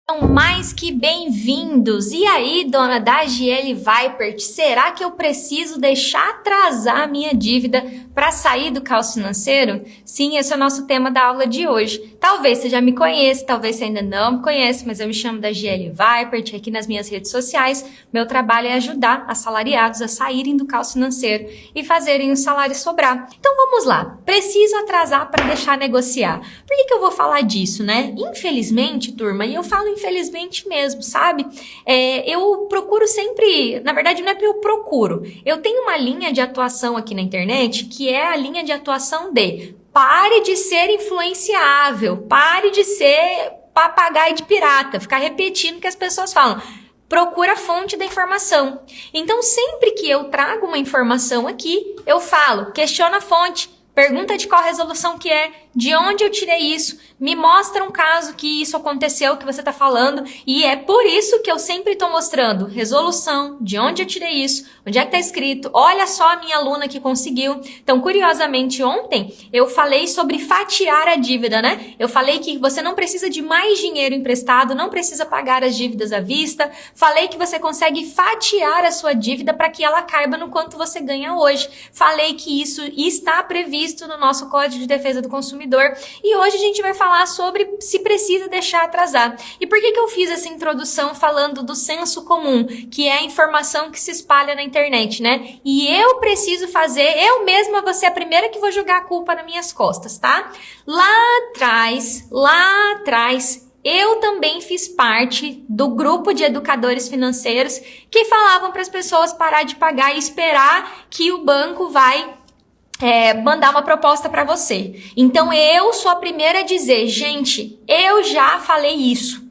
São mais que bem-vindos! E aí, dona da GL Vipert, será que eu preciso deixar atrasar a minha dívida para sair do caos financeiro? Sim, esse é o nosso tema da aula de hoje. Talvez você já me conheça, talvez você ainda não me conheça, mas eu me chamo da GL Vipert, aqui nas minhas redes sociais. Meu trabalho é ajudar assalariados a saírem do caos financeiro e fazerem o salário sobrar. Então vamos lá, preciso atrasar para deixar negociar. Por que eu vou falar disso, né? Infelizmente, turma, e eu falo infelizmente mesmo, sabe? Eu procuro sempre, na verdade não é que eu procuro, eu tenho uma linha de atuação aqui na internet que é a linha de atuação de pare de ser influenciável, pare de ser papagaio de pirata, ficar repetindo o que as pessoas falam. Procura a fonte da informação. Então, sempre que eu trago uma informação aqui, eu falo, questiona a fonte, pergunta de qual resolução que é, de onde eu tirei isso, me mostra um caso que isso aconteceu, que você está falando, e é por isso que eu sempre estou mostrando resolução, de onde eu tirei isso, onde é que está escrito, olha só a minha aluna que conseguiu. Então, curiosamente, ontem eu falei sobre fatiar a dívida, né? Eu falei que você não precisa de mais dinheiro emprestado, não precisa pagar as dívidas à vista, falei que você consegue fatiar a sua dívida para que ela caiba no quanto você ganha hoje. Falei que isso está previsto no nosso Código de Defesa do Consumidor. E hoje a gente vai falar sobre se precisa deixar atrasar. E por que eu fiz essa introdução falando do senso comum, que é a informação que se espalha na internet, né? E eu preciso fazer, eu mesma vou ser a primeira que vou jogar a culpa nas minhas costas, tá? Lá atrás, eu também fiz parte do grupo de educadores financeiros que falavam para as pessoas parar de pagar e esperar que o banco vai mandar uma proposta para você. Então eu sou a primeira a dizer, gente, eu já falei isso.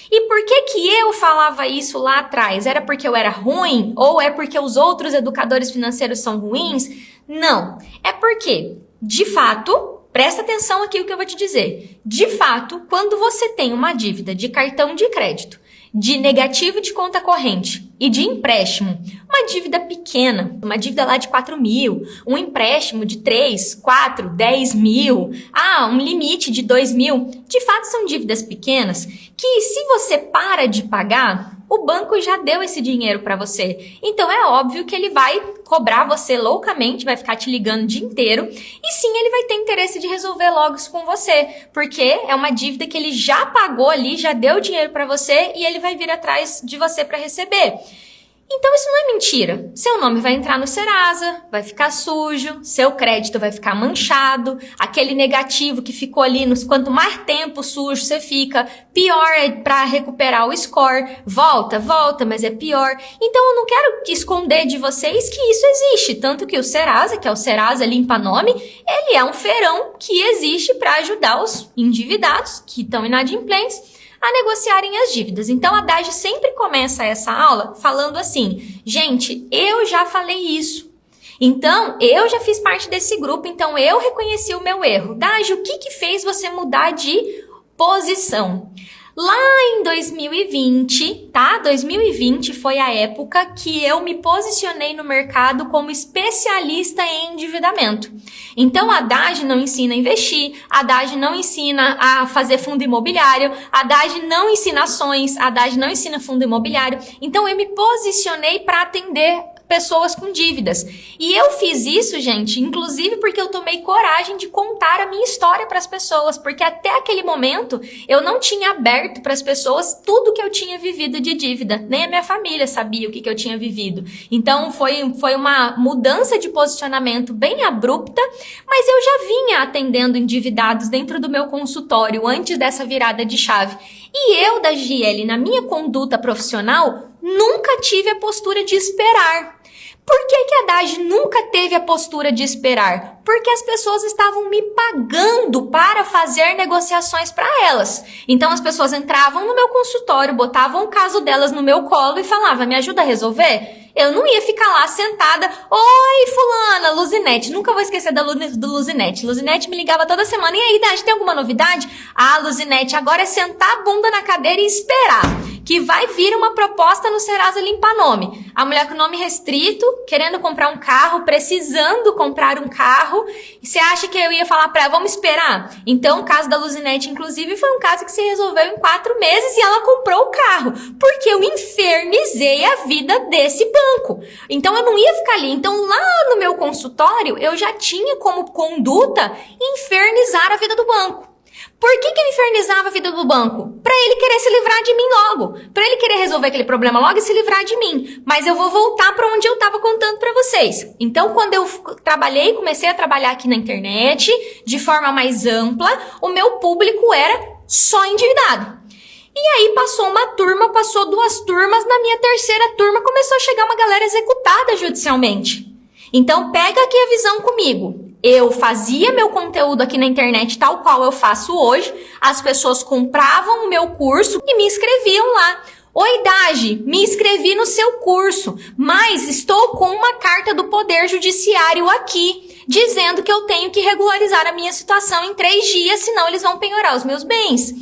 E por que eu falava isso lá atrás? Era porque eu era ruim? Ou é porque os outros educadores financeiros são ruins? Não. É porque, de fato, presta atenção aqui o que eu vou te dizer. De fato, quando você tem uma dívida de cartão de crédito, de negativo de conta corrente e de empréstimo, uma dívida pequena, uma dívida lá de 4 mil, um empréstimo de 3, 4, 10 mil, um limite de 2 mil, de fato são dívidas pequenas que se você para de pagar, o banco já deu esse dinheiro para você. Então é óbvio que ele vai cobrar você loucamente, vai ficar te ligando o dia inteiro. E sim, ele vai ter interesse de resolver logo isso com você. Porque é uma dívida que ele já pagou ali, já deu dinheiro para você e ele vai vir atrás de você para receber. Então isso não é mentira. Seu nome vai entrar no Serasa, vai ficar sujo, seu crédito vai ficar manchado, aquele negativo que ficou ali, quanto mais tempo sujo você fica, pior é para recuperar o score. Volta, mas é pior. Então eu não quero esconder de vocês que isso existe. Tanto que o Serasa, que é o Serasa Limpa Nome, ele é um feirão que existe para ajudar os endividados que estão inadimplentes a negociarem as dívidas. Então, a Dagi sempre começa essa aula falando assim, gente, eu já falei isso. Então, eu já fiz parte desse grupo, então eu reconheci o meu erro. Dagi, o que fez você mudar de posição? Lá em 2020, tá? 2020 foi a época que eu me posicionei no mercado como especialista em endividamento. Então, a Dagi não ensina a investir, a Dagi não ensina a fazer fundo imobiliário, a Dagi não ensina ações, a Dagi não ensina fundo imobiliário. Então, eu me posicionei para atender pessoas com dívidas. E eu fiz isso, gente, inclusive porque eu tomei coragem de contar a minha história para as pessoas, porque até aquele momento eu não tinha aberto para as pessoas tudo que eu tinha vivido de dívida, nem a minha família sabia o que eu tinha vivido. Então foi uma mudança de posicionamento bem abrupta, mas eu já vinha atendendo endividados dentro do meu consultório antes dessa virada de chave. E eu, da GL, na minha conduta profissional, nunca tive a postura de esperar. Por que a Dagi nunca teve a postura de esperar? Porque as pessoas estavam me pagando para fazer negociações para elas. Então as pessoas entravam no meu consultório, botavam o caso delas no meu colo e falavam, me ajuda a resolver? Eu não ia ficar lá sentada, oi fulana, Luzinete, nunca vou esquecer do Luzinete. Luzinete me ligava toda semana, e aí Dagi, tem alguma novidade? Luzinete, agora é sentar a bunda na cadeira e esperar, que vai vir uma proposta no Serasa Limpa Nome. A mulher com nome restrito, querendo comprar um carro, precisando comprar um carro, carro, e você acha que eu ia falar pra ela, vamos esperar? Então, o caso da Luzinete, inclusive, foi um caso que se resolveu em 4 meses e ela comprou o carro, porque eu infernizei a vida desse banco. Então, eu não ia ficar ali. Então, lá no meu consultório, eu já tinha como conduta infernizar a vida do banco. Por que eu infernizava a vida do banco? Pra ele querer se livrar de mim logo. Pra ele querer resolver aquele problema logo e se livrar de mim. Mas eu vou voltar pra onde eu tava contando pra vocês. Então, quando eu comecei a trabalhar aqui na internet, de forma mais ampla, o meu público era só endividado. E aí passou uma turma, passou 2 turmas, na minha 3ª turma começou a chegar uma galera executada judicialmente. Então, pega aqui a visão comigo. Eu fazia meu conteúdo aqui na internet tal qual eu faço hoje, as pessoas compravam o meu curso e me inscreviam lá. Oi, Dagi, me inscrevi no seu curso, mas estou com uma carta do Poder Judiciário aqui, dizendo que eu tenho que regularizar a minha situação em 3 dias, senão eles vão penhorar os meus bens.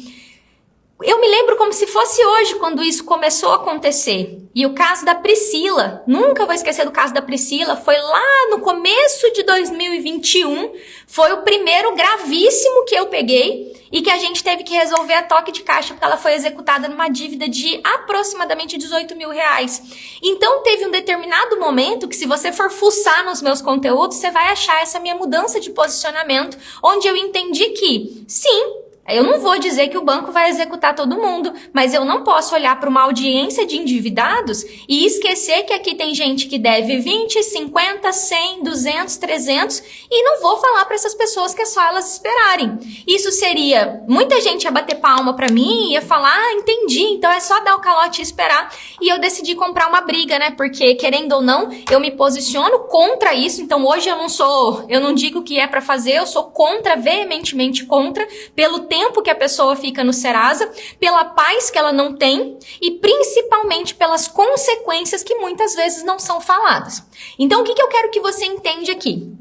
Eu me lembro como se fosse hoje, quando isso começou a acontecer. E o caso da Priscila, nunca vou esquecer do caso da Priscila, foi lá no começo de 2021, foi o primeiro gravíssimo que eu peguei e que a gente teve que resolver a toque de caixa, porque ela foi executada numa dívida de aproximadamente 18 mil reais. Então teve um determinado momento que, se você for fuçar nos meus conteúdos, você vai achar essa minha mudança de posicionamento, onde eu entendi que, sim, eu não vou dizer que o banco vai executar todo mundo, mas eu não posso olhar para uma audiência de endividados e esquecer que aqui tem gente que deve 20, 50, 100, 200, 300 e não vou falar para essas pessoas que é só elas esperarem. Isso seria, muita gente ia bater palma para mim, ia falar, entendi, então é só dar o calote e esperar. E eu decidi comprar uma briga, né? Porque, querendo ou não, eu me posiciono contra isso. Então hoje eu não digo que é para fazer, eu sou contra, veementemente contra, pelo tempo que a pessoa fica no Serasa, pela paz que ela não tem e principalmente pelas consequências que muitas vezes não são faladas. Então, o que eu quero que você entenda aqui?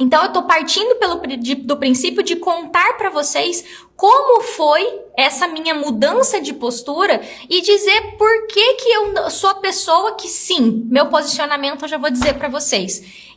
Então, eu estou partindo do princípio de contar para vocês como foi essa minha mudança de postura e dizer por que eu sou a pessoa que, sim, meu posicionamento eu já vou dizer para vocês.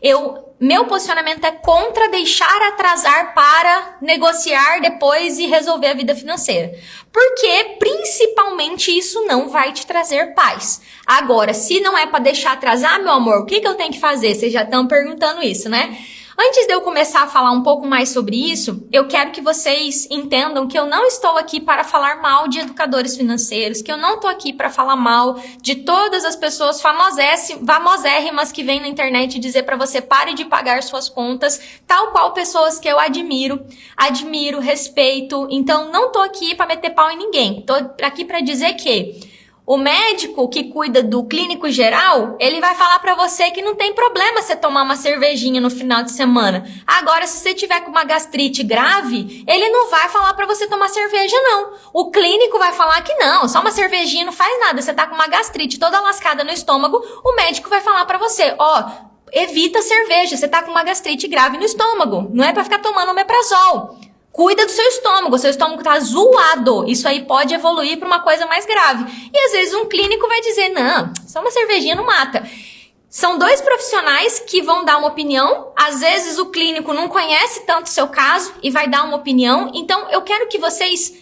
Meu posicionamento é contra deixar atrasar para negociar depois e resolver a vida financeira. Porque, principalmente, isso não vai te trazer paz. Agora, se não é para deixar atrasar, meu amor, o que eu tenho que fazer? Vocês já estão perguntando isso, né? Antes de eu começar a falar um pouco mais sobre isso, eu quero que vocês entendam que eu não estou aqui para falar mal de educadores financeiros, que eu não estou aqui para falar mal de todas as pessoas famosérrimas que vêm na internet dizer para você pare de pagar suas contas, tal qual pessoas que eu admiro, respeito. Então, não estou aqui para meter pau em ninguém. Estou aqui para dizer que o médico que cuida do clínico geral, ele vai falar pra você que não tem problema você tomar uma cervejinha no final de semana. Agora, se você tiver com uma gastrite grave, ele não vai falar pra você tomar cerveja, não. O clínico vai falar que não, só uma cervejinha não faz nada. Você tá com uma gastrite toda lascada no estômago, o médico vai falar pra você, evita cerveja, você tá com uma gastrite grave no estômago. Não é pra ficar tomando omeprazol. Cuida do seu estômago tá zoado. Isso aí pode evoluir para uma coisa mais grave. E às vezes um clínico vai dizer, não, só uma cervejinha não mata. São 2 profissionais que vão dar uma opinião. Às vezes o clínico não conhece tanto o seu caso e vai dar uma opinião. Então eu quero que vocês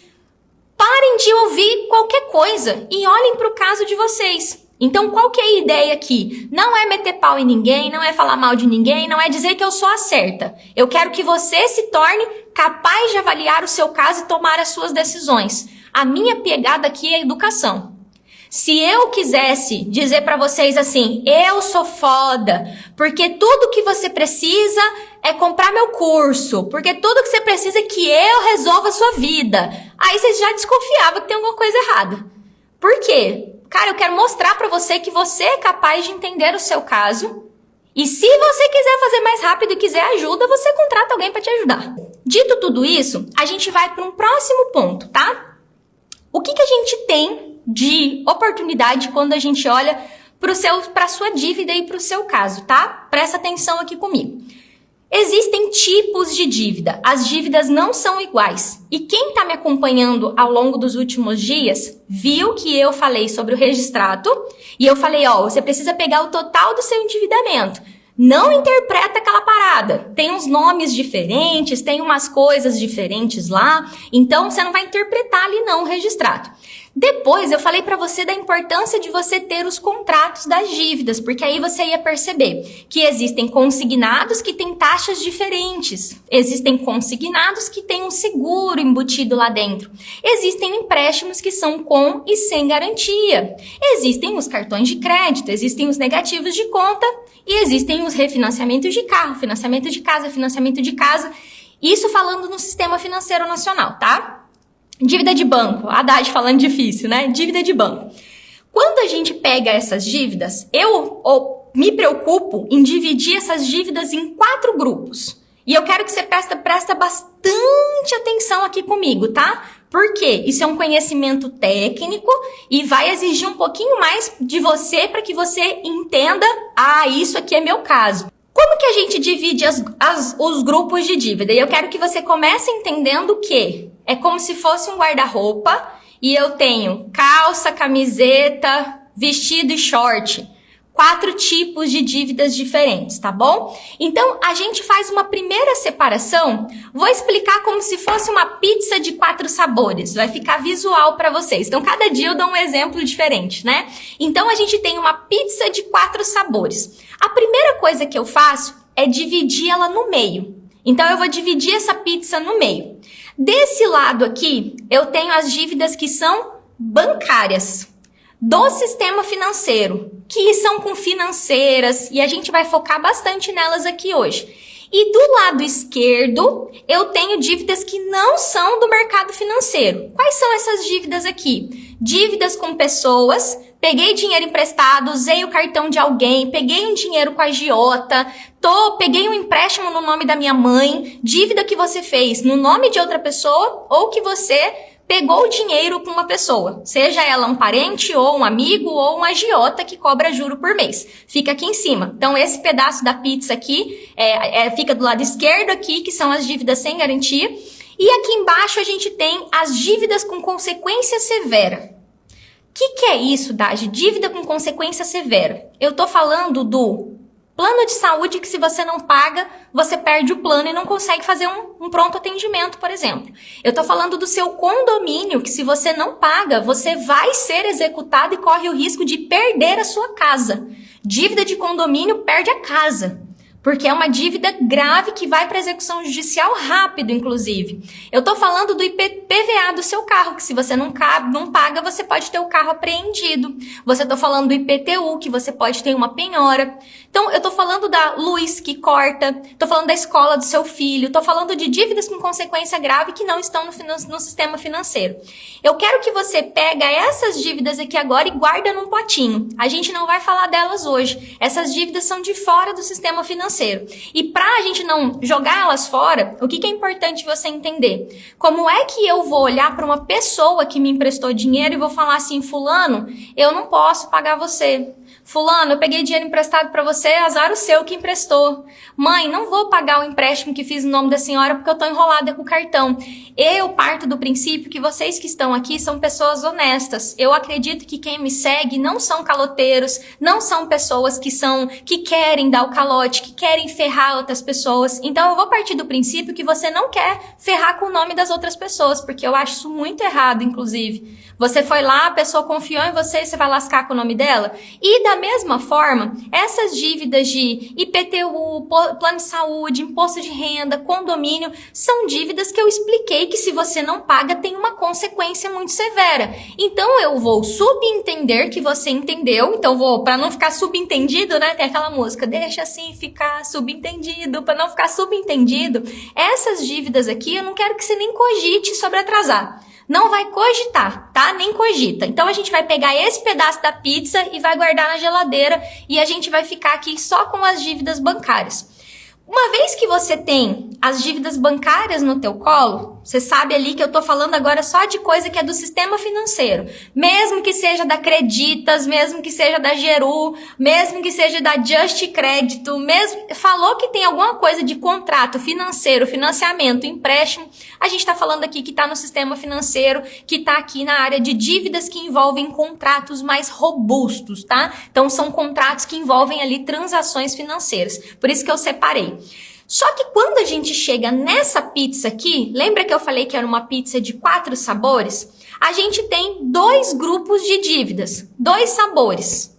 parem de ouvir qualquer coisa e olhem para o caso de vocês. Então, qual que é a ideia aqui? Não é meter pau em ninguém, não é falar mal de ninguém, não é dizer que eu sou a certa. Eu quero que você se torne capaz de avaliar o seu caso e tomar as suas decisões. A minha pegada aqui é educação. Se eu quisesse dizer pra vocês assim, eu sou foda, porque tudo que você precisa é comprar meu curso, porque tudo que você precisa é que eu resolva a sua vida, aí vocês já desconfiavam que tem alguma coisa errada. Por quê? Cara, eu quero mostrar pra você que você é capaz de entender o seu caso. E se você quiser fazer mais rápido e quiser ajuda, você contrata alguém pra te ajudar. Dito tudo isso, a gente vai para um próximo ponto, tá? O que a gente tem de oportunidade quando a gente olha para sua dívida e para o seu caso, tá? Presta atenção aqui comigo. Existem tipos de dívida. As dívidas não são iguais. E quem está me acompanhando ao longo dos últimos dias viu que eu falei sobre o registrato e eu falei, você precisa pegar o total do seu endividamento. não interpreta aquela parada. Tem uns nomes diferentes, tem umas coisas diferentes lá, então você não vai interpretar ali não o registrado. Depois eu falei para você da importância de você ter os contratos das dívidas, porque aí você ia perceber que existem consignados que têm taxas diferentes, existem consignados que têm um seguro embutido lá dentro, existem empréstimos que são com e sem garantia, existem os cartões de crédito, existem os negativos de conta e existem os refinanciamentos de carro, financiamento de casa, financiamento de casa, isso falando no sistema financeiro nacional, tá? Dívida de banco, a Haddad falando difícil, né? Dívida de banco. Quando a gente pega essas dívidas, eu me preocupo em dividir essas dívidas em 4 grupos. E eu quero que você presta bastante atenção aqui comigo, tá? Porque isso é um conhecimento técnico e vai exigir um pouquinho mais de você para que você entenda, isso aqui é meu caso. Como que a gente divide os grupos de dívida? E eu quero que você comece entendendo que é como se fosse um guarda-roupa e eu tenho calça, camiseta, vestido e short. 4 tipos de dívidas diferentes, tá bom? Então, a gente faz uma primeira separação. Vou explicar como se fosse uma pizza de 4 sabores. Vai ficar visual para vocês. Então, cada dia eu dou um exemplo diferente, né? Então, a gente tem uma pizza de 4 sabores. A primeira coisa que eu faço é dividir ela no meio. Então, eu vou dividir essa pizza no meio. Desse lado aqui, eu tenho as dívidas que são bancárias, do sistema financeiro, que são com financeiras, e a gente vai focar bastante nelas aqui hoje. E do lado esquerdo, eu tenho dívidas que não são do mercado financeiro. Quais são essas dívidas aqui? Dívidas com pessoas, peguei dinheiro emprestado, usei o cartão de alguém, peguei um dinheiro com a agiota, peguei um empréstimo no nome da minha mãe, dívida que você fez no nome de outra pessoa ou que você pegou o dinheiro com uma pessoa, seja ela um parente ou um amigo ou um agiota que cobra juro por mês. Fica aqui em cima. Então, esse pedaço da pizza aqui fica do lado esquerdo aqui, que são as dívidas sem garantia. E aqui embaixo a gente tem as dívidas com consequência severa. O que é isso, Dagi? Dívida com consequência severa. Eu tô falando do plano de saúde que se você não paga, você perde o plano e não consegue fazer um pronto atendimento, por exemplo. Eu tô falando do seu condomínio, que se você não paga, você vai ser executado e corre o risco de perder a sua casa. Dívida de condomínio perde a casa, porque é uma dívida grave que vai para execução judicial rápido, inclusive. Eu tô falando do IPVA do seu carro, que se você não paga, você pode ter o carro apreendido. Você tô falando do IPTU, que você pode ter uma penhora. Então, eu tô falando da luz que corta, tô falando da escola do seu filho, tô falando de dívidas com consequência grave que não estão no sistema financeiro. Eu quero que você pega essas dívidas aqui agora e guarda num potinho. A gente não vai falar delas hoje. Essas dívidas são de fora do sistema financeiro. E para a gente não jogar elas fora, o que é importante você entender? Como é que eu vou olhar para uma pessoa que me emprestou dinheiro e vou falar assim, fulano, eu não posso pagar você. Fulano, eu peguei dinheiro emprestado para você, azar o seu que emprestou. Mãe, não vou pagar o empréstimo que fiz no nome da senhora porque eu tô enrolada com o cartão. Eu parto do princípio que vocês que estão aqui são pessoas honestas. Eu acredito que quem me segue não são caloteiros, não são pessoas que querem dar o calote, que querem ferrar outras pessoas. Então eu vou partir do princípio que você não quer ferrar com o nome das outras pessoas, porque eu acho isso muito errado, inclusive. Você foi lá, a pessoa confiou em você e você vai lascar com o nome dela? E da mesma forma, essas dívidas de IPTU, plano de saúde, imposto de renda, condomínio, são dívidas que eu expliquei que se você não paga tem uma consequência muito severa. Então eu vou subentender que você entendeu, então para não ficar subentendido, né, tem aquela música, deixa assim ficar subentendido, para não ficar subentendido, essas dívidas aqui eu não quero que você nem cogite sobre atrasar. Não vai cogitar, tá? Nem cogita. Então, a gente vai pegar esse pedaço da pizza e vai guardar na geladeira e a gente vai ficar aqui só com as dívidas bancárias. Uma vez que você tem as dívidas bancárias no teu colo, Você sabe ali que eu tô falando agora só de coisa que é do sistema financeiro. Mesmo que seja da Creditas, mesmo que seja da Geru, mesmo que seja da Just Crédito, mesmo falou que tem alguma coisa de contrato financeiro, financiamento, empréstimo, a gente tá falando aqui que tá no sistema financeiro, que tá aqui na área de dívidas que envolvem contratos mais robustos, tá? Então são contratos que envolvem ali transações financeiras. Por isso que eu separei. Só que quando a gente chega nessa pizza aqui, lembra que eu falei que era uma pizza de 4 sabores? A gente tem 2 grupos de dívidas, 2 sabores.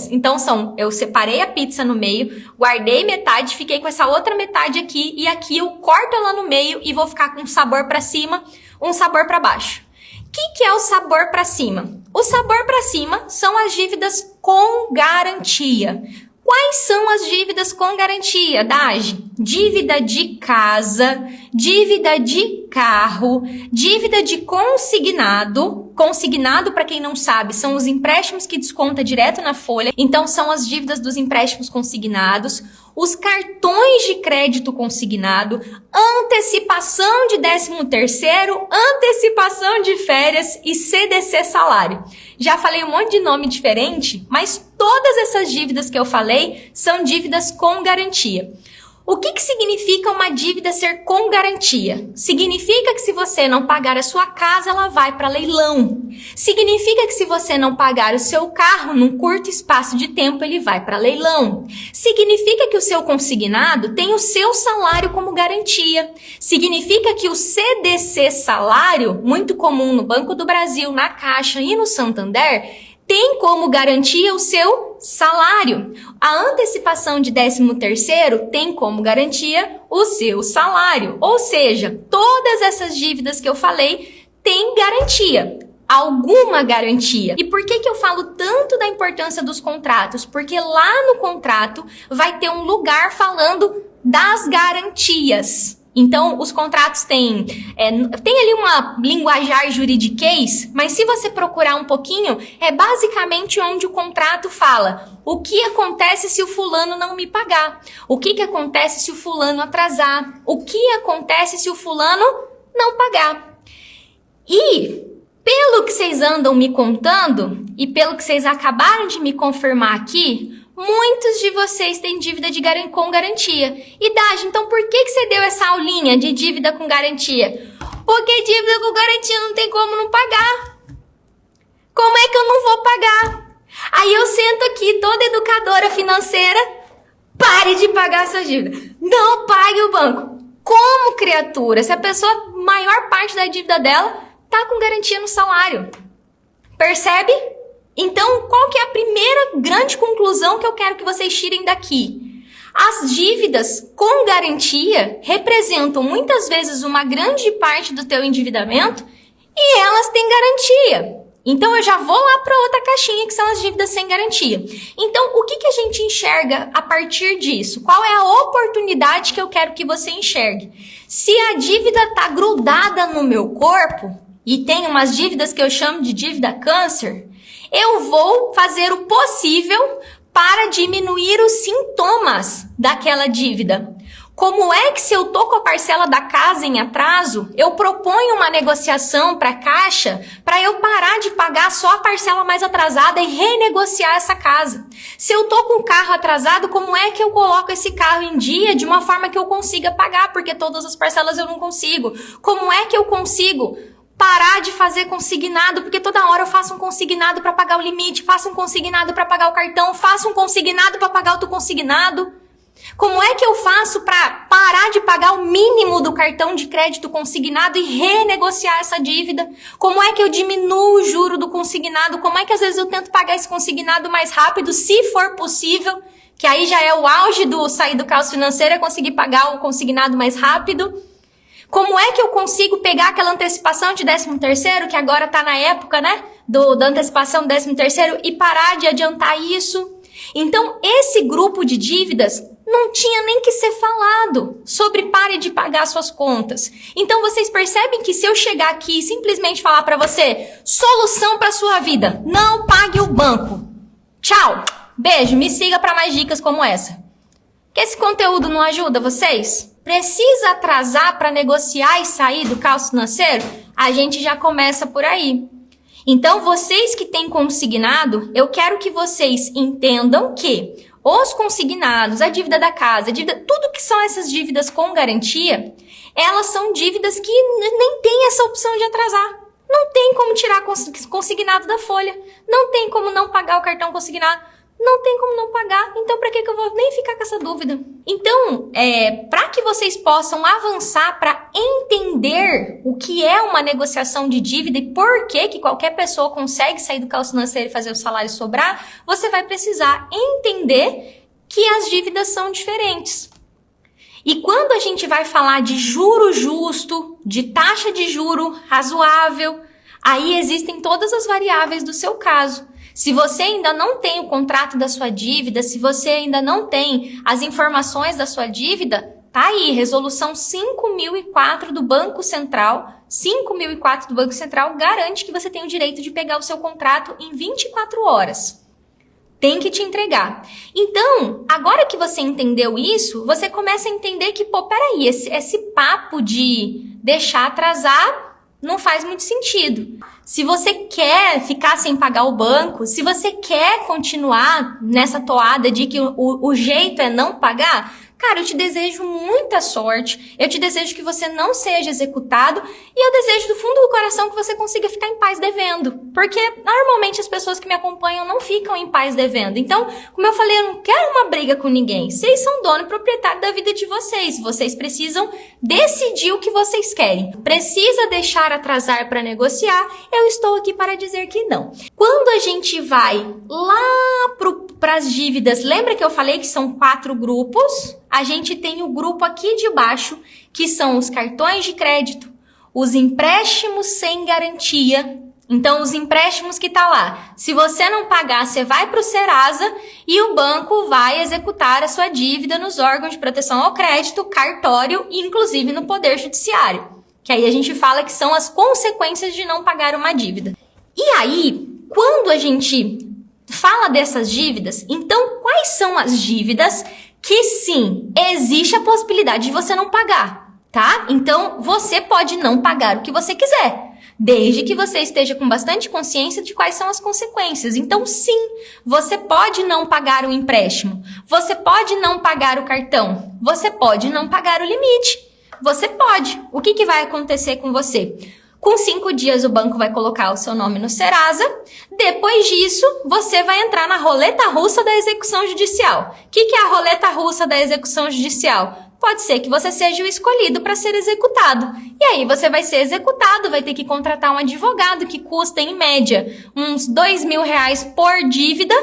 Então eu separei a pizza no meio, guardei metade, fiquei com essa outra metade aqui e aqui eu corto ela no meio e vou ficar com um sabor para cima, um sabor para baixo. O que é o sabor para cima? O sabor para cima são as dívidas com garantia. Quais são as dívidas com garantia, Dagi? Dívida de casa, dívida de carro, dívida de consignado. Consignado, para quem não sabe, são os empréstimos que desconta direto na folha. Então, são as dívidas dos empréstimos consignados, os cartões de crédito consignado, antecipação de 13º, antecipação de férias e CDC salário. Já falei um monte de nome diferente, mas todas essas dívidas que eu falei são dívidas com garantia. O que significa uma dívida ser com garantia? Significa que se você não pagar a sua casa, ela vai para leilão. Significa que se você não pagar o seu carro, num curto espaço de tempo, ele vai para leilão. Significa que o seu consignado tem o seu salário como garantia. Significa que o CDC salário, muito comum no Banco do Brasil, na Caixa e no Santander, tem como garantia o seu salário. A antecipação de 13º tem como garantia o seu salário. Ou seja, todas essas dívidas que eu falei têm garantia. Alguma garantia. E por que eu falo tanto da importância dos contratos? Porque lá no contrato vai ter um lugar falando das garantias. Então, os contratos têm ali uma linguajar juridiquês, mas se você procurar um pouquinho, é basicamente onde o contrato fala o que acontece se o fulano não me pagar, o que acontece se o fulano atrasar, o que acontece se o fulano não pagar. E, pelo que vocês andam me contando, e pelo que vocês acabaram de me confirmar aqui, muitos de vocês têm dívida com garantia. E Dagi, então por que você deu essa aulinha de dívida com garantia? Porque dívida com garantia não tem como não pagar. Como é que eu não vou pagar? Aí eu sento aqui, toda educadora financeira, pare de pagar essa dívida. Não pague o banco. Como, criatura? Se a pessoa, maior parte da dívida dela, tá com garantia no salário. Percebe? Então, qual que é a primeira grande conclusão que eu quero que vocês tirem daqui? As dívidas com garantia representam muitas vezes uma grande parte do teu endividamento e elas têm garantia. Então, eu já vou lá para outra caixinha que são as dívidas sem garantia. Então, o que a gente enxerga a partir disso? Qual é a oportunidade que eu quero que você enxergue? Se a dívida está grudada no meu corpo, e tem umas dívidas que eu chamo de dívida câncer, eu vou fazer o possível para diminuir os sintomas daquela dívida. Como é que se eu tô com a parcela da casa em atraso, eu proponho uma negociação para a Caixa para eu parar de pagar só a parcela mais atrasada e renegociar essa casa? Se eu tô com o carro atrasado, como é que eu coloco esse carro em dia de uma forma que eu consiga pagar? Porque todas as parcelas eu não consigo. Como é que eu consigo parar de fazer consignado, porque toda hora eu faço um consignado para pagar o limite, faço um consignado para pagar o cartão, faço um consignado para pagar outro consignado. Como é que eu faço para parar de pagar o mínimo do cartão de crédito consignado e renegociar essa dívida? Como é que eu diminuo o juro do consignado? Como é que às vezes eu tento pagar esse consignado mais rápido, se for possível? Que aí já é o auge do sair do caos financeiro, é conseguir pagar o consignado mais rápido. Como é que eu consigo pegar aquela antecipação de 13º, que agora tá na época, né, da antecipação do 13º, e parar de adiantar isso? Então, esse grupo de dívidas não tinha nem que ser falado sobre pare de pagar suas contas. Então, vocês percebem que se eu chegar aqui e simplesmente falar para você, solução para sua vida, não pague o banco. Tchau, beijo, me siga para mais dicas como essa. Que esse conteúdo não ajuda vocês? Precisa atrasar para negociar e sair do caos financeiro? A gente já começa por aí. Então, vocês que têm consignado, eu quero que vocês entendam que os consignados, a dívida da casa, tudo que são essas dívidas com garantia, elas são dívidas que nem tem essa opção de atrasar. Não tem como tirar consignado da folha. Não tem como não pagar o cartão consignado. Não tem como não pagar. Então, para que eu vou nem ficar com essa dúvida? Então, para que vocês possam avançar para entender o que é uma negociação de dívida e por que qualquer pessoa consegue sair do caos financeiro e fazer o salário sobrar, você vai precisar entender que as dívidas são diferentes. E quando a gente vai falar de juro justo, de taxa de juro razoável, aí existem todas as variáveis do seu caso. Se você ainda não tem o contrato da sua dívida, se você ainda não tem as informações da sua dívida, tá aí, resolução 5004 do Banco Central. 5004 do Banco Central garante que você tem o direito de pegar o seu contrato em 24 horas. Tem que te entregar. Então, agora que você entendeu isso, você começa a entender que, peraí, esse papo de deixar atrasar não faz muito sentido. Se você quer ficar sem pagar o banco, se você quer continuar nessa toada de que o jeito é não pagar, cara, eu te desejo muita sorte, eu te desejo que você não seja executado e eu desejo do fundo do coração que você consiga ficar em paz devendo. Porque normalmente as pessoas que me acompanham não ficam em paz devendo. Então, como eu falei, eu não quero uma briga com ninguém. Vocês são dono e proprietário da vida de vocês. Vocês precisam decidir o que vocês querem. Precisa deixar atrasar para negociar? Eu estou aqui para dizer que não. Quando a gente vai lá para as dívidas, lembra que eu falei que são 4 grupos? A gente tem o grupo aqui de baixo, que são os cartões de crédito, os empréstimos sem garantia. Então, os empréstimos que tá lá, se você não pagar, você vai para o Serasa e o banco vai executar a sua dívida nos órgãos de proteção ao crédito, cartório e inclusive no Poder Judiciário. Que aí a gente fala que são as consequências de não pagar uma dívida. E aí, quando a gente fala dessas dívidas, então quais são as dívidas que sim, existe a possibilidade de você não pagar, tá? Então, você pode não pagar o que você quiser, desde que você esteja com bastante consciência de quais são as consequências. Então, sim, você pode não pagar o empréstimo, você pode não pagar o cartão, você pode não pagar o limite, você pode. O que vai acontecer com você? Com 5 dias o banco vai colocar o seu nome no Serasa. Depois disso, você vai entrar na roleta russa da execução judicial. O que é a roleta russa da execução judicial? Pode ser que você seja o escolhido para ser executado. E aí você vai ser executado, vai ter que contratar um advogado que custa, em média, uns R$2.000 por dívida,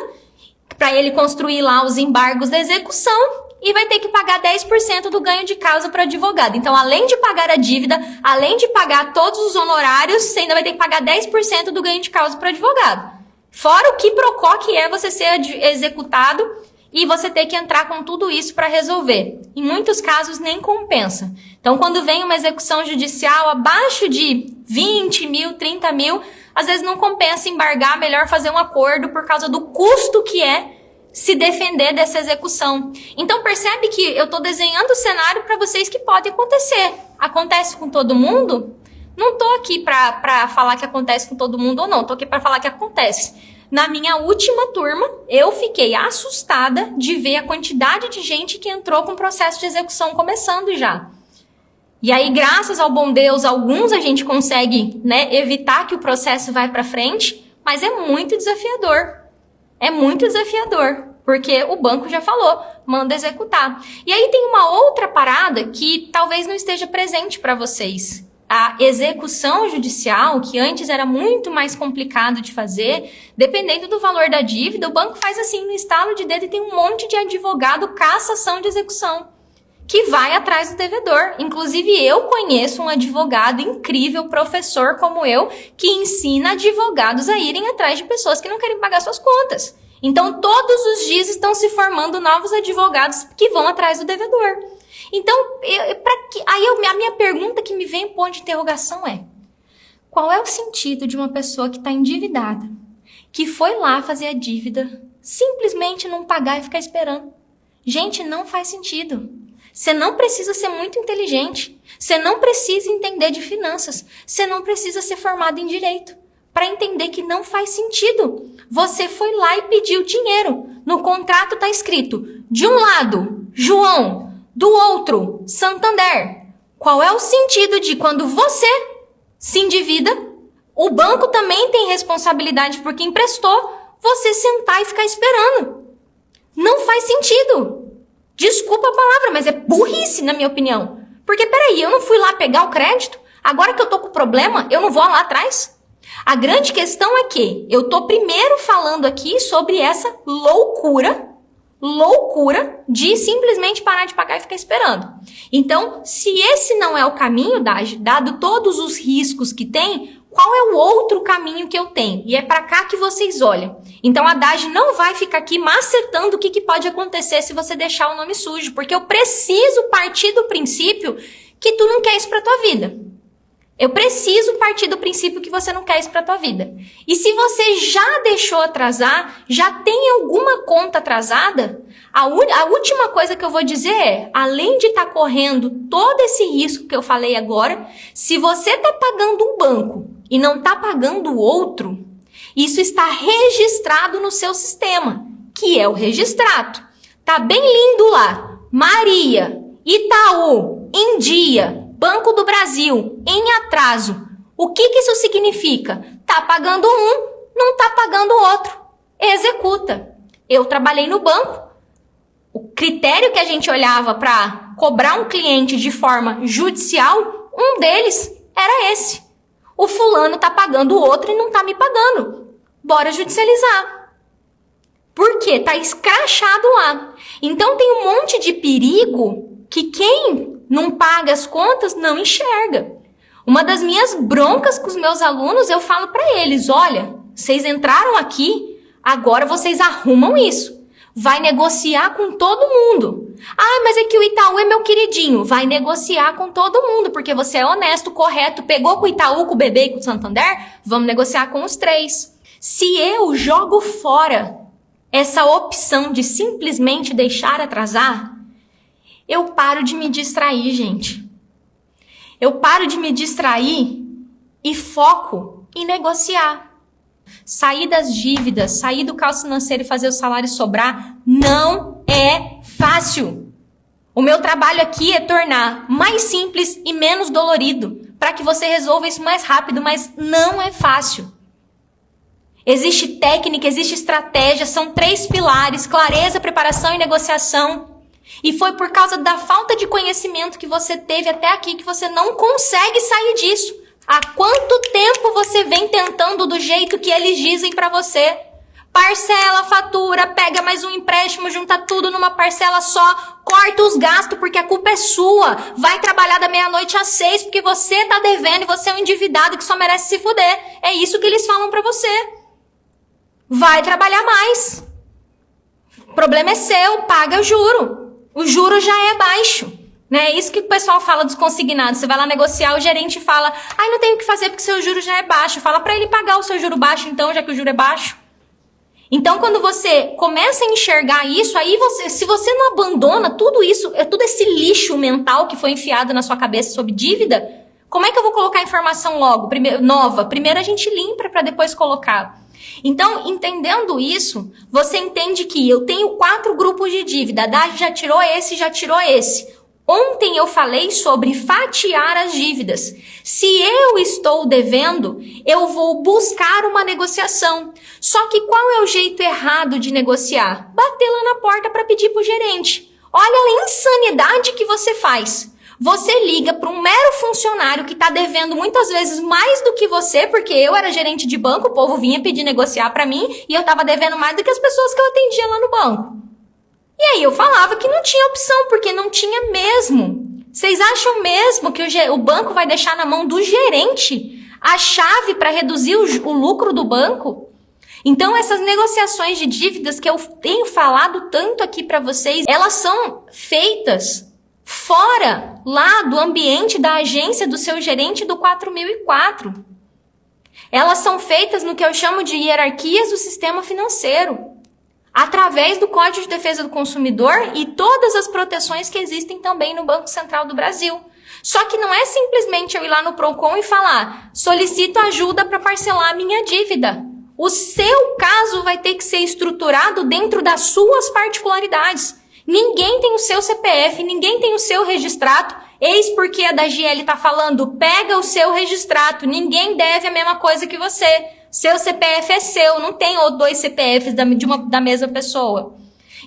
para ele construir lá os embargos da execução. E vai ter que pagar 10% do ganho de causa para o advogado. Então, além de pagar a dívida, além de pagar todos os honorários, você ainda vai ter que pagar 10% do ganho de causa para o advogado. Fora o quiprocó que é você ser executado e você ter que entrar com tudo isso para resolver. Em muitos casos, nem compensa. Então, quando vem uma execução judicial abaixo de 20 mil, 30 mil, às vezes não compensa embargar, melhor fazer um acordo por causa do custo que é se defender dessa execução. Então percebe que eu estou desenhando o cenário para vocês que pode acontecer. Acontece com todo mundo? Não estou aqui para falar que acontece com todo mundo ou não. Estou aqui para falar que acontece. Na minha última turma, eu fiquei assustada de ver a quantidade de gente que entrou com o processo de execução começando já. E aí, graças ao bom Deus, alguns a gente consegue, evitar que o processo vá para frente, mas é muito desafiador. É muito desafiador, porque o banco já falou, manda executar. E aí tem uma outra parada que talvez não esteja presente para vocês. A execução judicial, que antes era muito mais complicado de fazer, dependendo do valor da dívida, o banco faz assim, no estalo de dedo, e tem um monte de advogado cassação de execução, que vai atrás do devedor. Inclusive, eu conheço um advogado incrível, professor como eu, que ensina advogados a irem atrás de pessoas que não querem pagar suas contas. Então, todos os dias estão se formando novos advogados que vão atrás do devedor. Então, a minha pergunta que me vem em ponto de interrogação é: qual é o sentido de uma pessoa que está endividada, que foi lá fazer a dívida, simplesmente não pagar e ficar esperando? Gente, não faz sentido. Você não precisa ser muito inteligente. Você não precisa entender de finanças. Você não precisa ser formado em direito para entender que não faz sentido. Você foi lá e pediu dinheiro. No contrato está escrito, de um lado, João, do outro, Santander. Qual é o sentido de quando você se endivida, o banco também tem responsabilidade por quem emprestou, você sentar e ficar esperando? Não faz sentido. Desculpa a palavra, mas é burrice, na minha opinião. Porque, peraí, eu não fui lá pegar o crédito? Agora que eu tô com problema, eu não vou lá atrás? A grande questão é que eu tô primeiro falando aqui sobre essa loucura de simplesmente parar de pagar e ficar esperando. Então, se esse não é o caminho, dado todos os riscos que tem, qual é o outro caminho que eu tenho? E é para cá que vocês olham. Então, a Dage não vai ficar aqui macetando o que pode acontecer se você deixar o nome sujo, porque eu preciso partir do princípio que tu não quer isso para tua vida. Eu preciso partir do princípio que você não quer isso para tua vida. E se você já deixou atrasar, já tem alguma conta atrasada, a última coisa que eu vou dizer é, além de estar correndo todo esse risco que eu falei agora, se você está pagando um banco e não está pagando o outro, isso está registrado no seu sistema, que é o registrato. Tá bem lindo lá. Maria, Itaú, em dia, Banco do Brasil, em atraso. O que isso significa? Tá pagando um, não tá pagando o outro. Executa. Eu trabalhei no banco. O critério que a gente olhava para cobrar um cliente de forma judicial, um deles era esse. O fulano tá pagando o outro e não tá me pagando. Bora judicializar. Por quê? Tá escrachado lá. Então tem um monte de perigo que quem não paga as contas não enxerga. Uma das minhas broncas com os meus alunos, eu falo para eles, olha, vocês entraram aqui, agora vocês arrumam isso. Vai negociar com todo mundo. Ah, mas é que o Itaú é meu queridinho. Vai negociar com todo mundo, porque você é honesto, correto. Pegou com o Itaú, com o BB e com o Santander? Vamos negociar com os três. Se eu jogo fora essa opção de simplesmente deixar atrasar, eu paro de me distrair, gente. Eu paro de me distrair e foco em negociar. Sair das dívidas, sair do caos financeiro e fazer o salário sobrar não é fácil. O meu trabalho aqui é tornar mais simples e menos dolorido, para que você resolva isso mais rápido, mas não é fácil. Existe técnica, existe estratégia, são 3 pilares: clareza, preparação e negociação. E foi por causa da falta de conhecimento que você teve até aqui que você não consegue sair disso. Há quanto tempo você vem tentando do jeito que eles dizem pra você? Parcela, fatura, pega mais um empréstimo, junta tudo numa parcela só, corta os gastos porque a culpa é sua. Vai trabalhar da meia-noite às 6 porque você tá devendo e você é um endividado que só merece se fuder. É isso que eles falam pra você. Vai trabalhar mais. O problema é seu, paga o juro. O juro já é baixo. É isso que o pessoal fala dos consignados. Você vai lá negociar, o gerente fala, não tenho o que fazer porque seu juro já é baixo. Fala pra ele pagar o seu juro baixo então, já que o juro é baixo. Então, quando você começa a enxergar isso, aí se você não abandona tudo isso, todo esse lixo mental que foi enfiado na sua cabeça sobre dívida, como é que eu vou colocar a informação logo, nova? Primeiro a gente limpa para depois colocar. Então, entendendo isso, você entende que eu tenho 4 grupos de dívida. A Dage já tirou esse. Ontem eu falei sobre fatiar as dívidas. Se eu estou devendo, eu vou buscar uma negociação. Só que qual é o jeito errado de negociar? Bater lá na porta para pedir pro gerente. Olha a insanidade que você faz. Você liga para um mero funcionário que está devendo muitas vezes mais do que você, porque eu era gerente de banco, o povo vinha pedir negociar para mim e eu estava devendo mais do que as pessoas que eu atendia lá no banco. E aí eu falava que não tinha opção, porque não tinha mesmo. Vocês acham mesmo que o banco vai deixar na mão do gerente a chave para reduzir o lucro do banco? Então essas negociações de dívidas que eu tenho falado tanto aqui para vocês, elas são feitas fora lá do ambiente da agência do seu gerente do 4004. Elas são feitas no que eu chamo de hierarquias do sistema financeiro. através do Código de Defesa do Consumidor e todas as proteções que existem também no Banco Central do Brasil. Só que não é simplesmente eu ir lá no Procon e falar, solicito ajuda para parcelar a minha dívida. O seu caso vai ter que ser estruturado dentro das suas particularidades. Ninguém tem o seu CPF, ninguém tem o seu registrato. Eis porque a da GL está falando, pega o seu registrato. Ninguém deve a mesma coisa que você. Seu CPF é seu, não tem dois CPFs da mesma pessoa.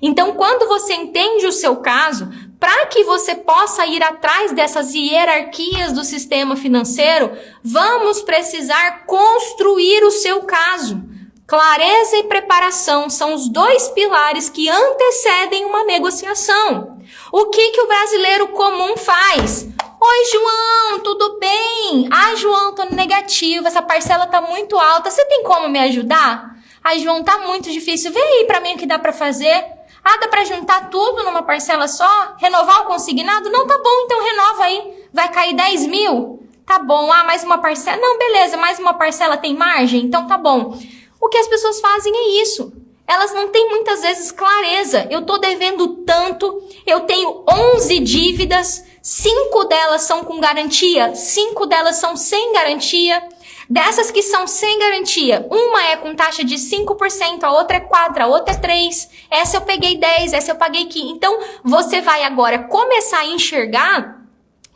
Então, quando você entende o seu caso, para que você possa ir atrás dessas hierarquias do sistema financeiro, vamos precisar construir o seu caso. Clareza e preparação são os dois pilares que antecedem uma negociação. O que o brasileiro comum faz? Oi, João, tudo bem? Ah, João, tô no negativo, essa parcela tá muito alta, você tem como me ajudar? Ah, João, tá muito difícil, vê aí pra mim o que dá pra fazer. Ah, dá pra juntar tudo numa parcela só? Renovar o consignado? Não, tá bom, então renova aí. Vai cair 10 mil? Tá bom, ah, mais uma parcela? Não, beleza, mais uma parcela tem margem? Então tá bom. O que as pessoas fazem é isso. Elas não têm muitas vezes clareza. Eu tô devendo tanto, eu tenho 11 dívidas, 5 delas são com garantia, 5 delas são sem garantia. Dessas que são sem garantia, uma é com taxa de 5%, a outra é 4%, a outra é 3%, essa eu peguei 10%, essa eu paguei 15%. Então, você vai agora começar a enxergar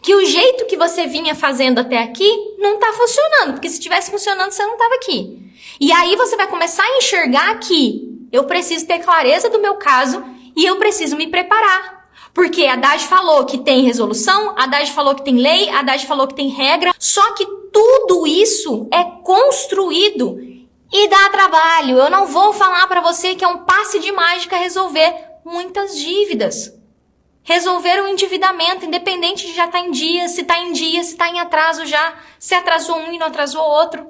que o jeito que você vinha fazendo até aqui não tá funcionando, porque se tivesse funcionando, você não tava aqui. E aí você vai começar a enxergar que eu preciso ter clareza do meu caso e eu preciso me preparar. Porque a Haddad falou que tem resolução, a Haddad falou que tem lei, a Haddad falou que tem regra, só que tudo isso é construído e dá trabalho. Eu não vou falar para você que é um passe de mágica resolver muitas dívidas. Resolver o endividamento, independente de já estar em dia, se está em atraso já, se atrasou um e não atrasou outro.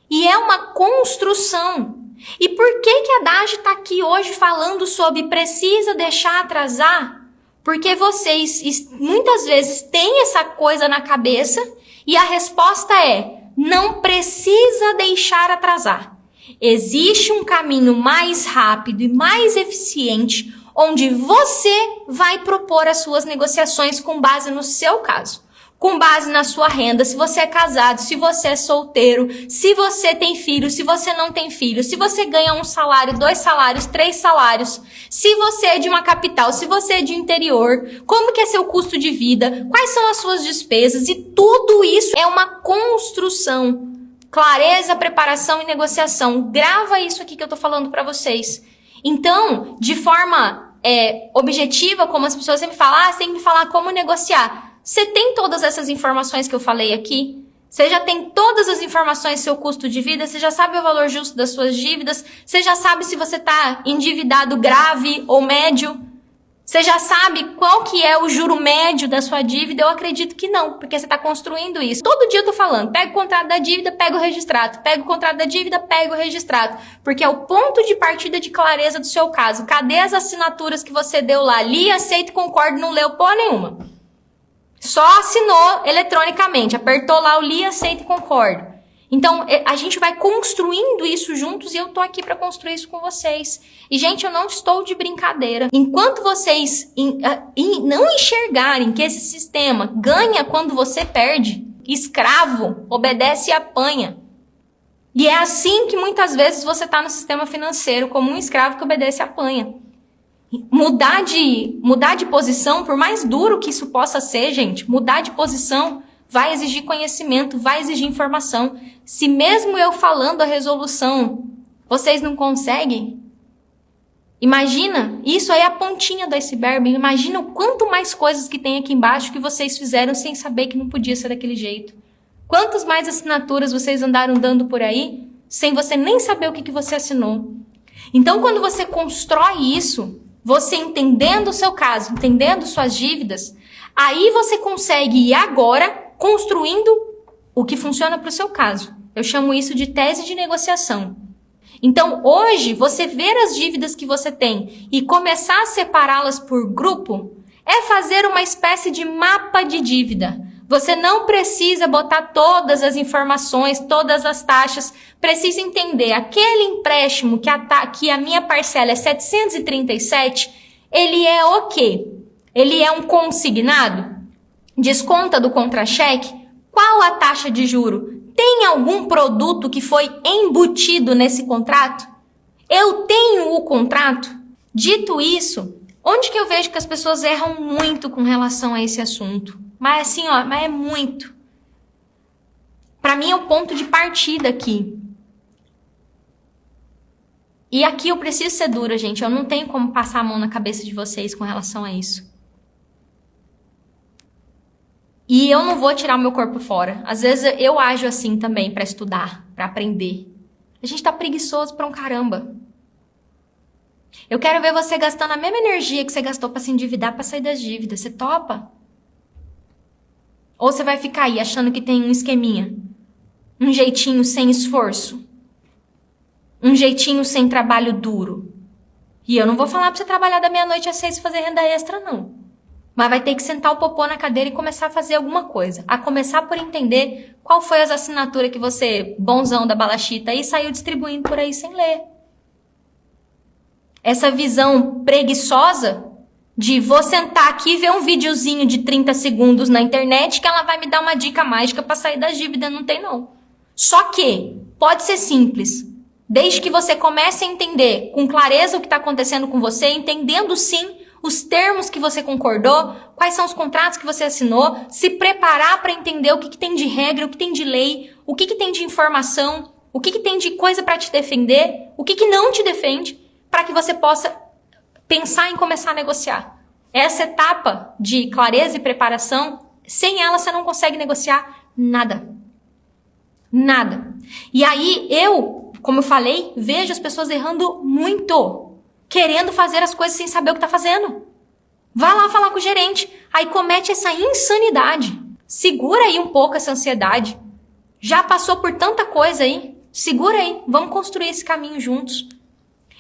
E é uma construção. E por que a Haddad está aqui hoje falando sobre precisa deixar atrasar? Porque vocês muitas vezes têm essa coisa na cabeça e a resposta é, não precisa deixar atrasar. Existe um caminho mais rápido e mais eficiente onde você vai propor as suas negociações com base no seu caso. Com base na sua renda, se você é casado, se você é solteiro, se você tem filho, se você não tem filho, se você ganha 1 salário, 2 salários, 3 salários, se você é de uma capital, se você é de interior, como que é seu custo de vida, quais são as suas despesas, e tudo isso é uma construção. Clareza, preparação e negociação. Grava isso aqui que eu tô falando para vocês. Então, de forma objetiva, como as pessoas sempre falam, você tem que falar como negociar. Você tem todas essas informações que eu falei aqui? Você já tem todas as informações do seu custo de vida? Você já sabe o valor justo das suas dívidas? Você já sabe se você está endividado grave ou médio? Você já sabe qual que é o juro médio da sua dívida? Eu acredito que não, porque você está construindo isso. Todo dia eu tô falando, pega o contrato da dívida, pega o registrado. Pega o contrato da dívida, pega o registrado. Porque é o ponto de partida de clareza do seu caso. Cadê as assinaturas que você deu lá? Li, aceito, concordo, não leu porra nenhuma. Só assinou eletronicamente, apertou lá o li, aceito e concordo. Então, a gente vai construindo isso juntos e eu tô aqui para construir isso com vocês. E, gente, eu não estou de brincadeira. Enquanto vocês não enxergarem que esse sistema ganha quando você perde, escravo obedece e apanha. E é assim que muitas vezes você tá no sistema financeiro, como um escravo que obedece e apanha. Mudar de posição, por mais duro que isso possa ser, gente, mudar de posição vai exigir conhecimento, vai exigir informação. Se mesmo eu falando a resolução, vocês não conseguem, imagina, isso aí é a pontinha do iceberg, imagina o quanto mais coisas que tem aqui embaixo que vocês fizeram sem saber que não podia ser daquele jeito. Quantas mais assinaturas vocês andaram dando por aí, sem você nem saber o que você assinou. Então, quando você constrói isso, você entendendo o seu caso, entendendo suas dívidas, aí você consegue ir agora construindo o que funciona para o seu caso. Eu chamo isso de tese de negociação. Então, hoje, você ver as dívidas que você tem e começar a separá-las por grupo é fazer uma espécie de mapa de dívida. Você não precisa botar todas as informações, todas as taxas. Precisa entender, aquele empréstimo que a minha parcela é 737, ele é o quê? Ele é um consignado? Desconta do contra-cheque? Qual a taxa de juro? Tem algum produto que foi embutido nesse contrato? Eu tenho o contrato? Dito isso, onde que eu vejo que as pessoas erram muito com relação a esse assunto? Mas assim, mas é muito. Para mim é o ponto de partida aqui. E aqui eu preciso ser dura, gente. Eu não tenho como passar a mão na cabeça de vocês com relação a isso. E eu não vou tirar o meu corpo fora. Às vezes eu ajo assim também para estudar, para aprender. A gente tá preguiçoso pra um caramba. Eu quero ver você gastando a mesma energia que você gastou para se endividar, para sair das dívidas. Você topa? Ou você vai ficar aí achando que tem um esqueminha? Um jeitinho sem esforço? Um jeitinho sem trabalho duro? E eu não vou falar pra você trabalhar da meia-noite às 6 e fazer renda extra, não. Mas vai ter que sentar o popô na cadeira e começar a fazer alguma coisa. A começar por entender qual foi as assinaturas que você, bonzão da balachita, aí saiu distribuindo por aí sem ler. Essa visão preguiçosa de vou sentar aqui e ver um videozinho de 30 segundos na internet que ela vai me dar uma dica mágica para sair das dívidas. Não tem, não. Só que pode ser simples. Desde que você comece a entender com clareza o que está acontecendo com você, entendendo sim os termos que você concordou, quais são os contratos que você assinou, se preparar para entender o que tem de regra, o que tem de lei, o que tem de informação, o que tem de coisa para te defender, o que não te defende, para que você possa pensar em começar a negociar. Essa etapa de clareza e preparação, sem ela você não consegue negociar nada. Nada. E aí eu, como eu falei, vejo as pessoas errando muito, querendo fazer as coisas sem saber o que tá fazendo. Vai lá falar com o gerente, aí comete essa insanidade. Segura aí um pouco essa ansiedade. Já passou por tanta coisa aí, segura aí, vamos construir esse caminho juntos.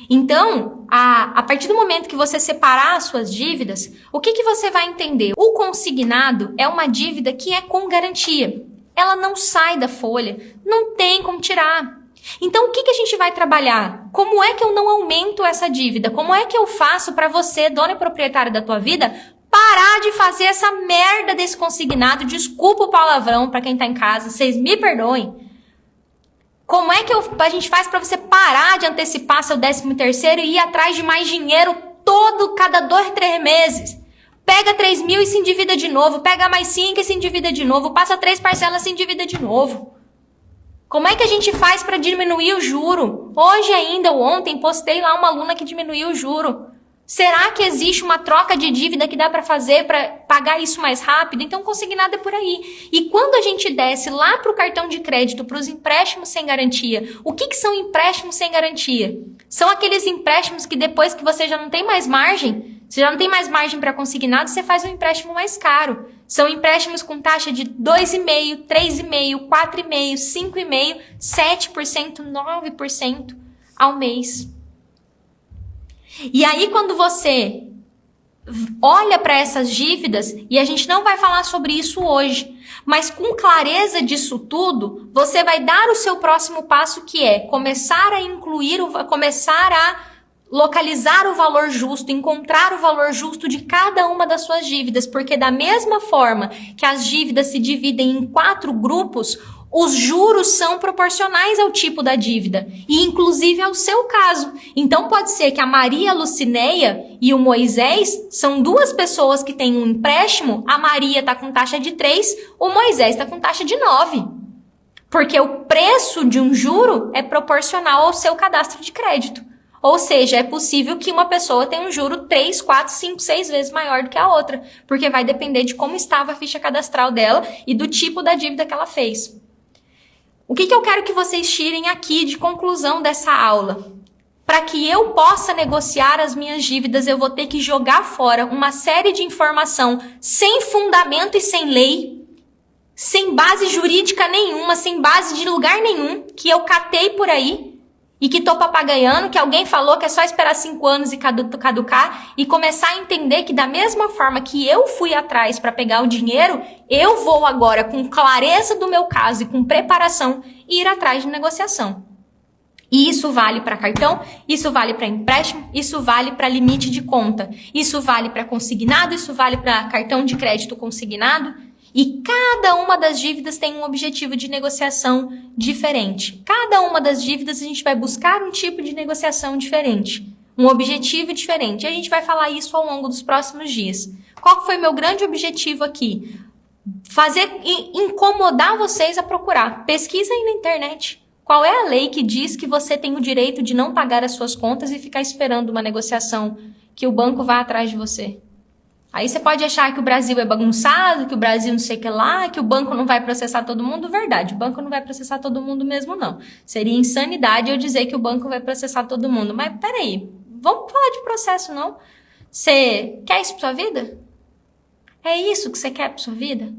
Então, a partir do momento que você separar as suas dívidas, o que você vai entender? O consignado é uma dívida que é com garantia. Ela não sai da folha, não tem como tirar. Então, o que a gente vai trabalhar? Como é que eu não aumento essa dívida? Como é que eu faço para você, dona e proprietária da tua vida, parar de fazer essa merda desse consignado? Desculpa o palavrão para quem tá em casa, vocês me perdoem. Como é que a gente faz para você parar de antecipar seu 13º e ir atrás de mais dinheiro cada 2, 3 meses? Pega 3 mil e se endivida de novo. Pega mais 5 e se endivida de novo. Passa 3 parcelas e se endivida de novo. Como é que a gente faz para diminuir o juro? Hoje ainda, ou ontem, postei lá uma aluna que diminuiu o juro. Será que existe uma troca de dívida que dá para fazer para pagar isso mais rápido? Então, consignado é por aí. E quando a gente desce lá para o cartão de crédito, para os empréstimos sem garantia, o que são empréstimos sem garantia? São aqueles empréstimos que depois que você já não tem mais margem, você já não tem mais margem para consignado, você faz um empréstimo mais caro. São empréstimos com taxa de 2,5%, 3,5%, 4,5%, 5,5%, 7%, 9% ao mês. E aí, quando você olha para essas dívidas, e a gente não vai falar sobre isso hoje, mas com clareza disso tudo, você vai dar o seu próximo passo, que é começar a incluir, começar a localizar o valor justo, encontrar o valor justo de cada uma das suas dívidas, porque da mesma forma que as dívidas se dividem em 4 grupos, os juros são proporcionais ao tipo da dívida, e inclusive ao seu caso. Então pode ser que a Maria Lucineia e o Moisés são 2 pessoas que têm um empréstimo, a Maria está com taxa de 3, o Moisés está com taxa de 9. Porque o preço de um juro é proporcional ao seu cadastro de crédito. Ou seja, é possível que uma pessoa tenha um juro 3, 4, 5, 6 vezes maior do que a outra, porque vai depender de como estava a ficha cadastral dela e do tipo da dívida que ela fez. O que eu quero que vocês tirem aqui de conclusão dessa aula? Para que eu possa negociar as minhas dívidas, eu vou ter que jogar fora uma série de informação sem fundamento e sem lei, sem base jurídica nenhuma, sem base de lugar nenhum, que eu catei por aí, e que tô papagaiando, que alguém falou que é só esperar 5 anos e caducar e começar a entender que da mesma forma que eu fui atrás para pegar o dinheiro, eu vou agora com clareza do meu caso e com preparação ir atrás de negociação. E isso vale para cartão, isso vale para empréstimo, isso vale para limite de conta, isso vale para consignado, isso vale para cartão de crédito consignado. E cada uma das dívidas tem um objetivo de negociação diferente. Cada uma das dívidas a gente vai buscar um tipo de negociação diferente, um objetivo diferente. E a gente vai falar isso ao longo dos próximos dias. Qual foi meu grande objetivo aqui? Incomodar vocês a procurar. Pesquisa aí na internet. Qual é a lei que diz que você tem o direito de não pagar as suas contas e ficar esperando uma negociação que o banco vá atrás de você? Aí você pode achar que o Brasil é bagunçado, que o Brasil não sei o que lá, que o banco não vai processar todo mundo. Verdade, o banco não vai processar todo mundo mesmo, não. Seria insanidade eu dizer que o banco vai processar todo mundo. Mas peraí, vamos falar de processo, não? Você quer isso pra sua vida? É isso que você quer pra sua vida?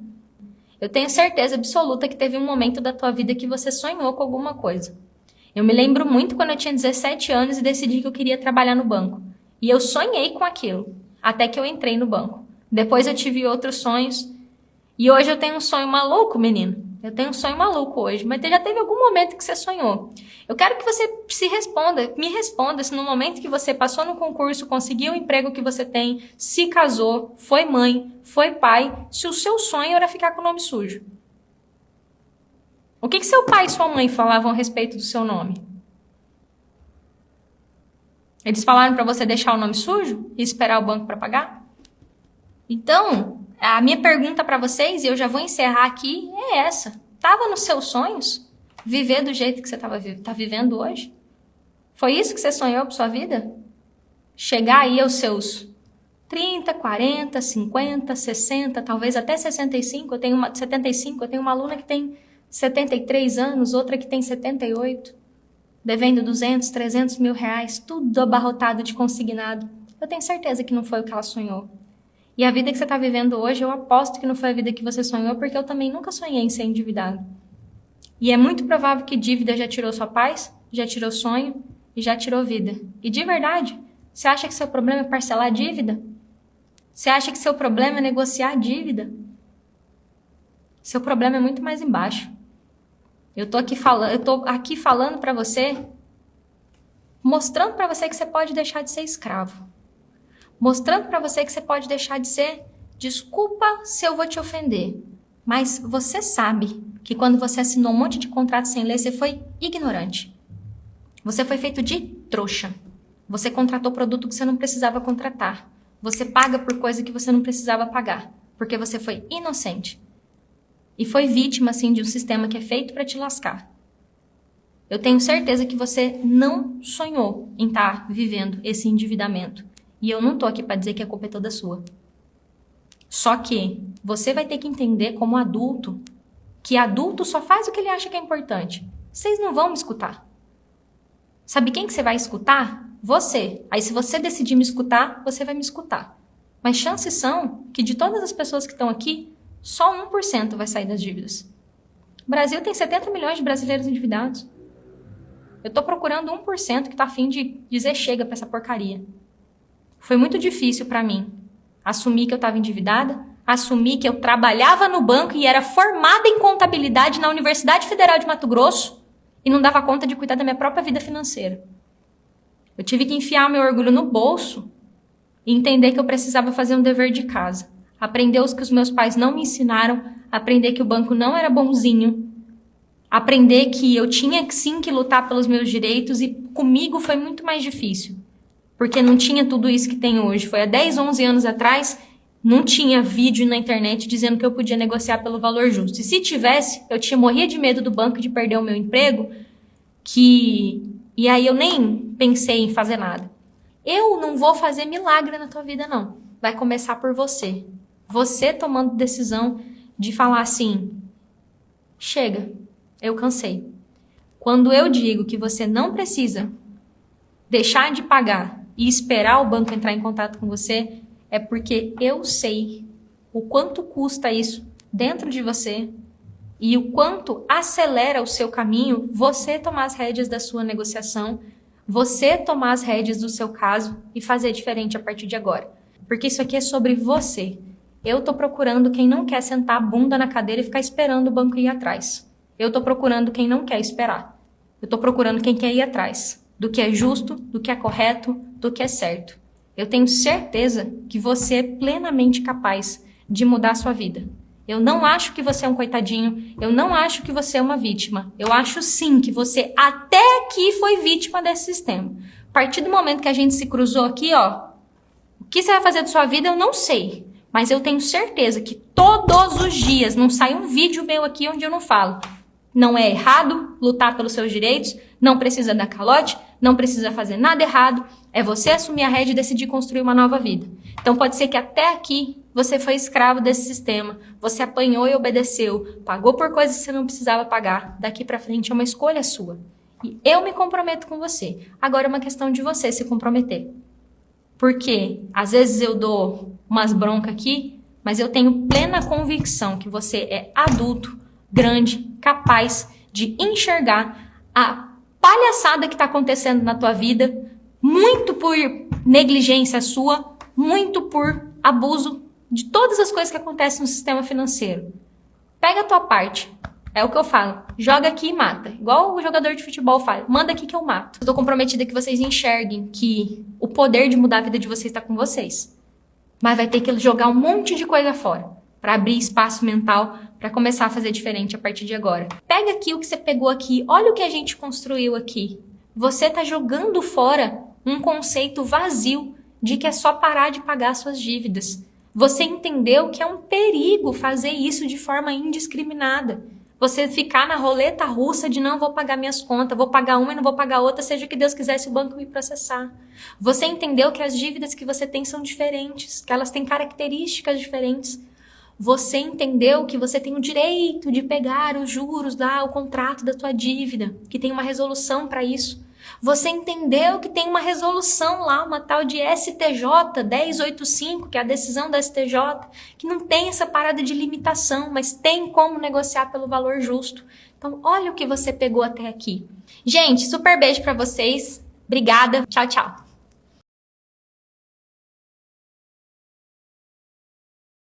Eu tenho certeza absoluta que teve um momento da tua vida que você sonhou com alguma coisa. Eu me lembro muito quando eu tinha 17 anos e decidi que eu queria trabalhar no banco. E eu sonhei com aquilo. Até que eu entrei no banco. Depois eu tive outros sonhos. E hoje eu tenho um sonho maluco, menino. Eu tenho um sonho maluco hoje. Mas já teve algum momento que você sonhou. Eu quero que você me responda se no momento que você passou no concurso, conseguiu o emprego que você tem, se casou, foi mãe, foi pai, se o seu sonho era ficar com o nome sujo. O que seu pai e sua mãe falavam a respeito do seu nome? Eles falaram para você deixar o nome sujo e esperar o banco para pagar? Então, a minha pergunta para vocês, e eu já vou encerrar aqui, é essa. Tava nos seus sonhos viver do jeito que você tá vivendo hoje? Foi isso que você sonhou para sua vida? Chegar aí aos seus 30, 40, 50, 60, talvez até 65. Eu tenho uma aluna que tem 73 anos, outra que tem 78. Devendo 200, 300 mil reais, tudo abarrotado de consignado. Eu tenho certeza que não foi o que ela sonhou. E a vida que você está vivendo hoje, eu aposto que não foi a vida que você sonhou, porque eu também nunca sonhei em ser endividado. E é muito provável que dívida já tirou sua paz, já tirou sonho e já tirou vida. E de verdade, você acha que seu problema é parcelar a dívida? Você acha que seu problema é negociar a dívida? Seu problema é muito mais embaixo. Eu tô aqui falando para você, mostrando para você que você pode deixar de ser escravo. Mostrando para você que você pode deixar de ser, desculpa se eu vou te ofender, mas você sabe que quando você assinou um monte de contrato sem ler, você foi ignorante. Você foi feito de trouxa. Você contratou produto que você não precisava contratar. Você paga por coisa que você não precisava pagar, porque você foi inocente. E foi vítima, assim, de um sistema que é feito para te lascar. Eu tenho certeza que você não sonhou em estar vivendo esse endividamento. E eu não tô aqui para dizer que a culpa é toda sua. Só que você vai ter que entender como adulto, que adulto só faz o que ele acha que é importante. Vocês não vão me escutar. Sabe quem que você vai escutar? Você. Aí se você decidir me escutar, você vai me escutar. Mas chances são que de todas as pessoas que estão aqui, só 1% vai sair das dívidas. O Brasil tem 70 milhões de brasileiros endividados. Eu tô procurando 1% que tá afim de dizer chega pra essa porcaria. Foi muito difícil pra mim assumir que eu tava endividada, assumir que eu trabalhava no banco e era formada em contabilidade na Universidade Federal de Mato Grosso e não dava conta de cuidar da minha própria vida financeira. Eu tive que enfiar meu orgulho no bolso e entender que eu precisava fazer um dever de casa. Aprender os que os meus pais não me ensinaram, aprender que o banco não era bonzinho, aprender que eu tinha sim que lutar pelos meus direitos e comigo foi muito mais difícil, porque não tinha tudo isso que tem hoje. Foi há 10, 11 anos atrás, não tinha vídeo na internet dizendo que eu podia negociar pelo valor justo. E se tivesse, eu morria de medo do banco de perder o meu emprego, e aí eu nem pensei em fazer nada. Eu não vou fazer milagre na tua vida, não. Vai começar por você. Você tomando decisão de falar assim, chega, eu cansei. Quando eu digo que você não precisa deixar de pagar e esperar o banco entrar em contato com você, é porque eu sei o quanto custa isso dentro de você, e o quanto acelera o seu caminho você tomar as rédeas da sua negociação, você tomar as rédeas do seu caso e fazer diferente a partir de agora. Porque isso aqui é sobre você. Eu tô procurando quem não quer sentar a bunda na cadeira e ficar esperando o banco ir atrás. Eu tô procurando quem não quer esperar. Eu tô procurando quem quer ir atrás do que é justo, do que é correto, do que é certo. Eu tenho certeza que você é plenamente capaz de mudar a sua vida. Eu não acho que você é um coitadinho, eu não acho que você é uma vítima. Eu acho sim que você até aqui foi vítima desse sistema. A partir do momento que a gente se cruzou aqui, ó, o que você vai fazer da sua vida eu não sei. Mas eu tenho certeza que todos os dias não sai um vídeo meu aqui onde eu não falo. Não é errado lutar pelos seus direitos, não precisa dar calote, não precisa fazer nada errado. É você assumir a rédea e decidir construir uma nova vida. Então pode ser que até aqui você foi escravo desse sistema, você apanhou e obedeceu, pagou por coisas que você não precisava pagar. Daqui pra frente é uma escolha sua. E eu me comprometo com você. Agora é uma questão de você se comprometer. Porque às vezes eu dou umas broncas aqui, mas eu tenho plena convicção que você é adulto, grande, capaz de enxergar a palhaçada que está acontecendo na tua vida, muito por negligência sua, muito por abuso de todas as coisas que acontecem no sistema financeiro. Pega a tua parte. É o que eu falo. Joga aqui e mata. Igual o jogador de futebol fala. Manda aqui que eu mato. Eu tô comprometida que vocês enxerguem que o poder de mudar a vida de vocês está com vocês. Mas vai ter que jogar um monte de coisa fora para abrir espaço mental para começar a fazer diferente a partir de agora. Pega aqui o que você pegou aqui. Olha o que a gente construiu aqui. Você tá jogando fora um conceito vazio de que é só parar de pagar suas dívidas. Você entendeu que é um perigo fazer isso de forma indiscriminada. Você ficar na roleta russa de não vou pagar minhas contas, vou pagar uma e não vou pagar outra, seja o que Deus quiser se o banco me processar. Você entendeu que as dívidas que você tem são diferentes, que elas têm características diferentes. Você entendeu que você tem o direito de pegar os juros lá, o contrato da tua dívida, que tem uma resolução para isso. Você entendeu que tem uma resolução lá, uma tal de STJ 1085, que é a decisão da STJ, que não tem essa parada de limitação, mas tem como negociar pelo valor justo. Então, olha o que você pegou até aqui. Gente, super beijo pra vocês. Obrigada. Tchau, tchau.